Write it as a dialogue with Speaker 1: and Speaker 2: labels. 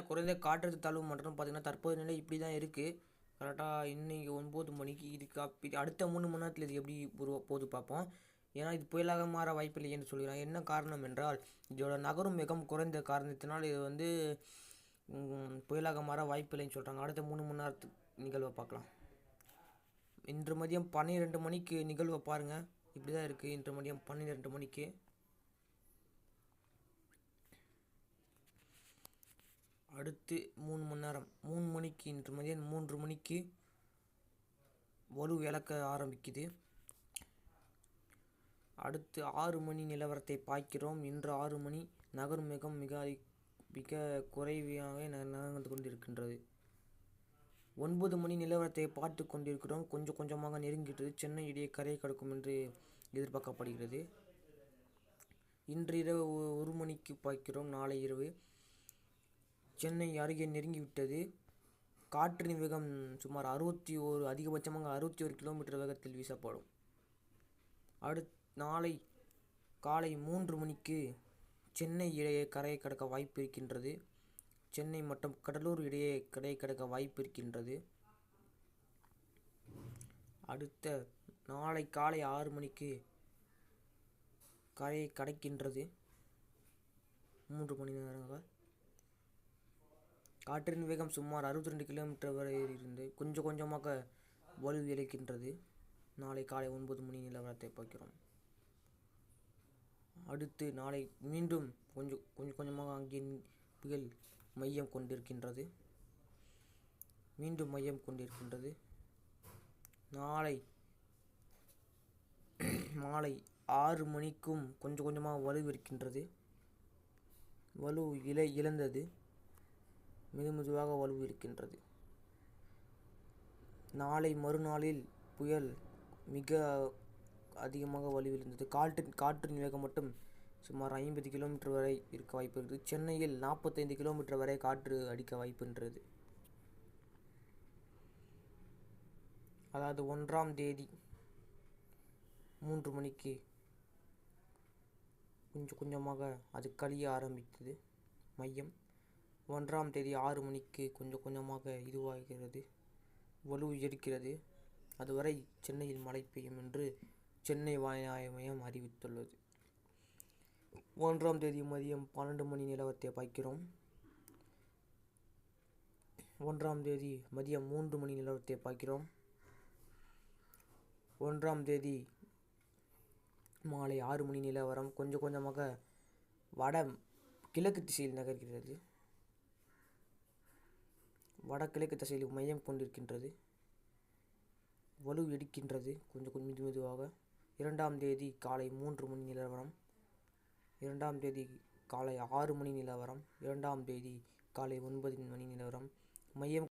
Speaker 1: குறைந்த காற்றழுத்த தாழ்வு மண்டலம் பார்த்தீங்கன்னா தற்போதைய நிலை இப்படி தான் இருக்குது. கரெக்டாக இன்னைக்கு 9 மணிக்கு இதுக்கு அடுத்த 3 மணி நேரத்தில் இது எப்படி போது பார்ப்போம். ஏன்னா இது புயலாக மாற வாய்ப்பில்லை என்று சொல்கிறாங்க. என்ன காரணம் என்றால் இதோட நகரும் வேகம் குறைந்த காரணத்தினால் இது வந்து புயலாக மாற வாய்ப்பில்லைன்னு சொல்கிறாங்க. அடுத்த 3 மணி நேரத்து நிகழ்வை பார்க்கலாம். இன்று மதியம் 12 மணிக்கு நிகழ்வை பாருங்கள். இப்படி தான் இருக்குது. இன்று மதியம் 12 மணிக்கு அடுத்து 3 மணி நேரம் 3 மணிக்கு இன்று மதியம் 3 மணிக்கு வலு இழக்க ஆரம்பிக்குது. அடுத்து 6 மணி நிலவரத்தை பார்க்கிறோம். இன்று 6 மணி நகரும் வேகம் மிக குறைவாக நகர்ந்து கொண்டிருக்கின்றது. 9 மணி நிலவரத்தை பார்த்து கொண்டிருக்கிறோம். கொஞ்சம் கொஞ்சமாக நெருங்கிட்டு சென்னை இடையே கரையை கடக்கும் என்று எதிர்பார்க்கப்படுகிறது. இன்று இரவு 1 மணிக்கு பார்க்கிறோம். நாளை இரவு சென்னை அருகே நெருங்கிவிட்டது. காற்றின் வேகம் சுமார் அதிகபட்சமாக 61 கிலோமீட்டர் வேகத்தில் வீசப்படும். நாளை காலை 3 மணிக்கு சென்னை இடையே கரையை கடக்க வாய்ப்பு இருக்கின்றது. சென்னை மற்றும் கடலூர் இடையே கரையை கடக்க வாய்ப்பு இருக்கின்றது. அடுத்த நாளை காலை 6 மணிக்கு கரையை கடக்கின்றது. 3 மணி நேரமாக காற்றின் வேகம் சுமார் 62 கிலோமீட்டர் வரை இருந்து கொஞ்சம் கொஞ்சமாக வலு இழக்கின்றது. நாளை காலை 9 மணி நிலவரத்தை பார்க்கிறோம். அடுத்து நாளை மீண்டும் கொஞ்சமாக அங்கே புயல் மையம் கொண்டிருக்கின்றது. மீண்டும் மையம் கொண்டிருக்கின்றது. நாளை மாலை 6 மணிக்கும் கொஞ்சம் கொஞ்சமாக வலுவிருக்கின்றது. வலு இழந்தது. மெதுவாக வலு இருக்கின்றது. நாளை மறுநாளில் புயல் மிக அதிகமாக வலுவிழந்தது. காற்றின் வேகம் மட்டும் சுமார் 50 கிலோமீட்டர் வரை இருக்க வாய்ப்பு இருக்குது. சென்னையில் 45 கிலோமீட்டர் வரை காற்று அடிக்க வாய்ப்புன்றது. அதாவது 1ஆம் தேதி 3 மணிக்கு கொஞ்சம் கொஞ்சமாக அது கழிய ஆரம்பித்தது மையம். 1ஆம் தேதி 6 மணிக்கு கொஞ்சம் கொஞ்சமாக இதுவாகிறது, வலு எடுக்கிறது. அதுவரை சென்னையில் மழை பெய்யும் என்று சென்னை வானிலை மையம் அறிவித்துள்ளது. 1ஆம் தேதி மதியம் 12 மணி நிலவரத்தை பார்க்கிறோம். 1ஆம் தேதி மதியம் 3 மணி நிலவரத்தை பார்க்கிறோம். 1ஆம் தேதி மாலை 6 மணி நிலவரம் கொஞ்சம் கொஞ்சமாக கிழக்கு திசையில் நகர்கிறது. வடகிழக்கு திசையில் மையம் கொண்டிருக்கின்றது. வலு எடுக்கின்றது கொஞ்சம் மெதுவாக. 2ஆம் தேதி காலை 3 மணி நிலவரம். 2ஆம் தேதி காலை 6 மணி நிலவரம். 2ஆம் தேதி காலை 9 மணி நிலவரம். மையம்